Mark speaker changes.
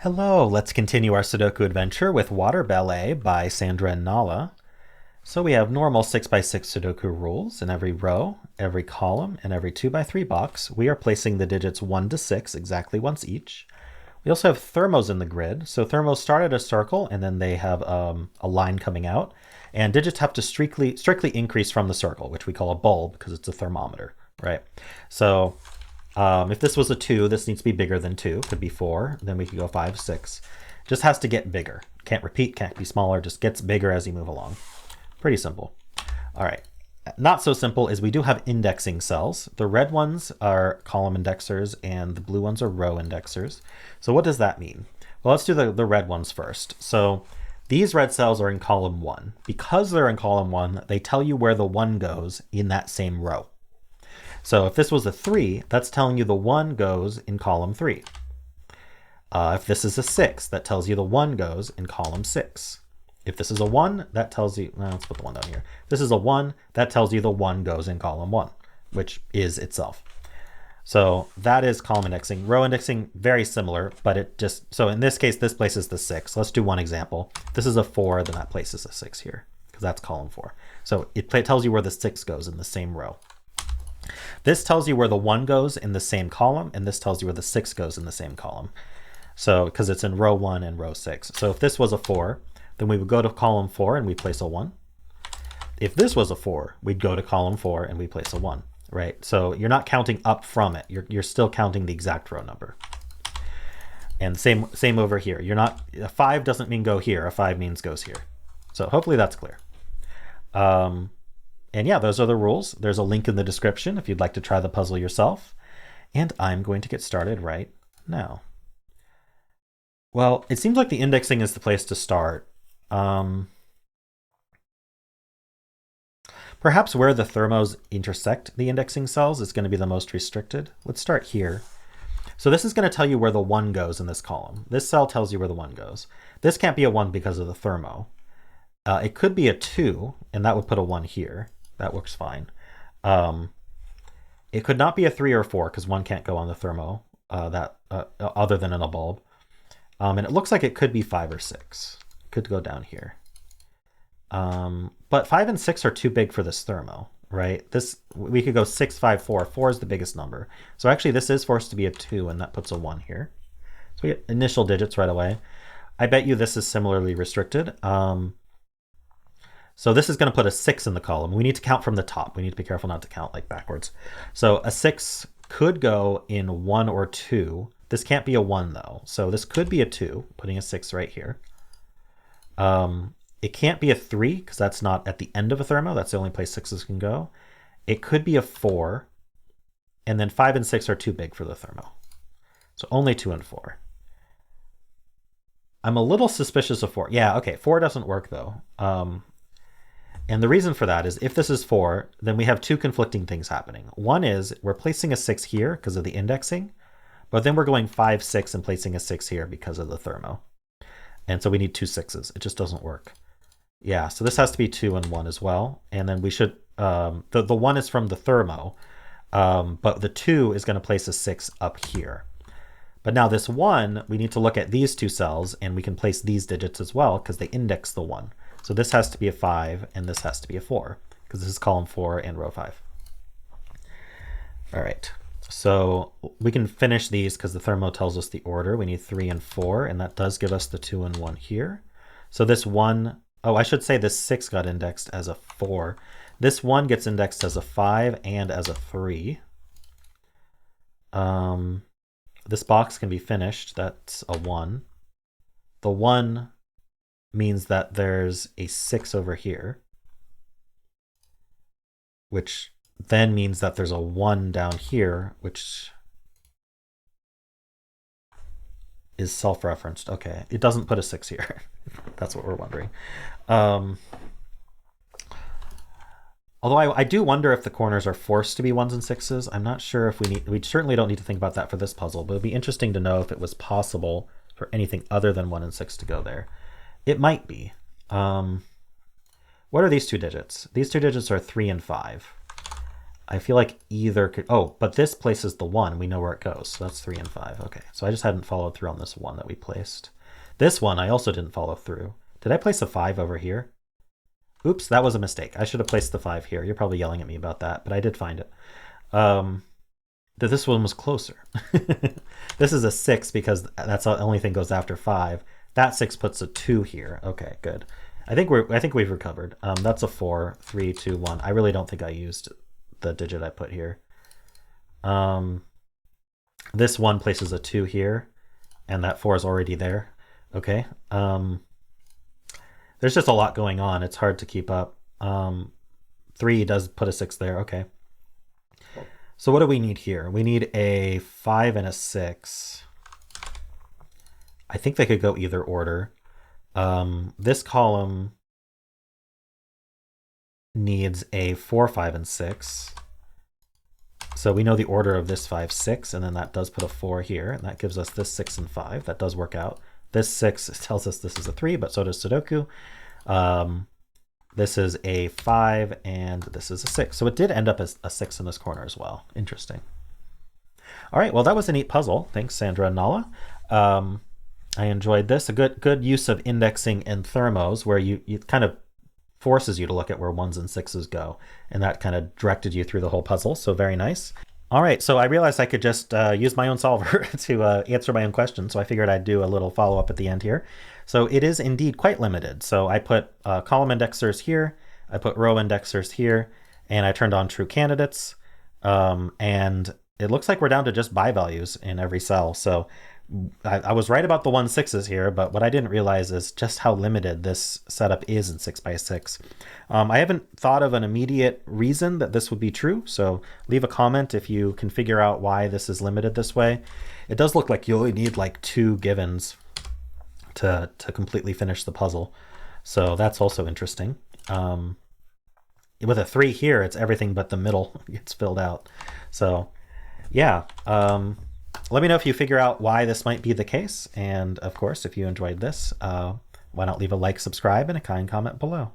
Speaker 1: Hello, let's continue our Sudoku adventure with Water Ballet by Sandra and Nala. So we have normal 6x6 Sudoku rules. In every row, every column, and every 2x3 box, we are placing the digits 1 to 6 exactly once each. We also have thermos in the grid. So thermos start at a circle and then they have a line coming out. And digits have to strictly increase from the circle, which we call a bulb because it's a thermometer, right? So if this was a 2, this needs to be bigger than 2. Could be 4. Then we could go 5, 6. Just has to get bigger. Can't repeat, can't be smaller. Just gets bigger as you move along. Pretty simple. All right. Not so simple is we do have indexing cells. The red ones are column indexers and the blue ones are row indexers. So what does that mean? Well, let's do the red ones first. So these red cells are in column 1. Because they're in column 1, they tell you where the 1 goes in that same row. So if this was a 3, that's telling you the 1 goes in column 3. If this is a 6, that tells you the 1 goes in column 6. If this is a 1, that tells you, well, let's put the 1 down here. If this is a 1, that tells you the 1 goes in column 1, which is itself. So that is column indexing. Row indexing, very similar, but it just, so in this case, this places the 6. Let's do one example. If this is a 4, then that places a 6 here, because that's column 4. So it tells you where the 6 goes in the same row. This tells you where the 1 goes in the same column, and this tells you where the 6 goes in the same column. So, because it's in row 1 and row 6. So if this was a 4, then we would go to column 4 and we place a 1. If this was a 4, we'd go to column 4 and we place a 1, right? So you're not counting up from it. You're still counting the exact row number. And same over here. You're not, a 5 doesn't mean go here. A 5 means goes here. So hopefully that's clear. And yeah, those are the rules. There's a link in the description if you'd like to try the puzzle yourself. And I'm going to get started right now. Well, it seems like the indexing is the place to start. Perhaps where the thermos intersect the indexing cells is going to be the most restricted. Let's start here. So this is going to tell you where the 1 goes in this column. This cell tells you where the 1 goes. This can't be a 1 because of the thermo. It could be a 2, and that would put a 1 here. That works fine. It could not be a 3 or 4 because 1 can't go on the thermo other than in a bulb. And it looks like it could be 5 or 6. Could go down here. But 5 and 6 are too big for this thermo, right? We could go 6, 5, 4. 4 is the biggest number. So actually this is forced to be a 2 and that puts a 1 here. So we get initial digits right away. I bet you this is similarly restricted. So this is going to put a 6 in the column. We need to count from the top. We need to be careful not to count like backwards. So a 6 could go in 1 or 2. This can't be a 1 though. So this could be a 2, putting a 6 right here. It can't be a 3 because that's not at the end of a thermo. That's the only place 6s can go. It could be a 4. And then 5 and 6 are too big for the thermo. So only 2 and 4. I'm a little suspicious of 4. Yeah, okay, 4 doesn't work though. And the reason for that is if this is 4, then we have 2 conflicting things happening. One is we're placing a 6 here because of the indexing, but then we're going 5, 6 and placing a 6 here because of the thermo. And so we need 2 6s. It just doesn't work. Yeah, so this has to be 2 and 1 as well. And then we should, the 1 is from the thermo, but the 2 is going to place a 6 up here. But now this 1, we need to look at these 2 cells and we can place these digits as well because they index the 1. So this has to be a 5 and this has to be a 4 because this is column 4 and row 5. All right, so we can finish these because the thermo tells us the order. We need 3 and 4 and that does give us the 2 and 1 here. So this 1, oh, I should say this 6 got indexed as a 4. This 1 gets indexed as a 5 and as a 3. This box can be finished. That's a 1. The 1 means that there's a 6 over here, which then means that there's a 1 down here, which is self-referenced. Okay, it doesn't put a 6 here. That's what we're wondering. Although I do wonder if the corners are forced to be 1s and 6s. I'm not sure if we certainly don't need to think about that for this puzzle, but it'd be interesting to know if it was possible for anything other than 1 and 6 to go there. It might be. What are these 2 digits? These 2 digits are 3 and 5. I feel like either could, oh, but this places the 1. We know where it goes. So that's 3 and 5. Okay, so I just hadn't followed through on this 1 that we placed. This one I also didn't follow through. Did I place a 5 over here? Oops, that was a mistake. I should have placed the 5 here. You're probably yelling at me about that, but I did find it. That this one was closer. This is a 6 because that's the only thing goes after 5. That 6 puts a 2 here. Okay, good. I think we've recovered. That's a 4, 3, 2, 1. I really don't think I used the digit I put here. This 1 places a 2 here, and that 4 is already there. Okay. There's just a lot going on. It's hard to keep up. 3 does put a 6 there. Okay. So what do we need here? We need a 5 and a 6. I think they could go either order. This column needs a 4, 5, and 6. So we know the order of this 5, 6, and then that does put a 4 here, and that gives us this 6 and 5. That does work out. This 6 tells us this is a 3, but so does Sudoku. This is a 5, and this is a 6. So it did end up as a 6 in this corner as well. Interesting. All right, well, that was a neat puzzle. Thanks, Sandra and Nala. I enjoyed this. A good use of indexing in thermos, where you kind of forces you to look at where 1s and 6s go, and that kind of directed you through the whole puzzle. So very nice. All right, so I realized I could just use my own solver to answer my own questions, so I figured I'd do a little follow-up at the end here. So it is indeed quite limited. So I put column indexers here, I put row indexers here, and I turned on true candidates. And it looks like we're down to just by values in every cell. So I was right about the 1 6s here, but what I didn't realize is just how limited this setup is in 6x6. I haven't thought of an immediate reason that this would be true, so leave a comment if you can figure out why this is limited this way. It does look like you only need like 2 givens to completely finish the puzzle, so that's also interesting. With a 3 here, it's everything but the middle gets filled out. So yeah. Let me know if you figure out why this might be the case. And of course, if you enjoyed this, why not leave a like, subscribe, and a kind comment below.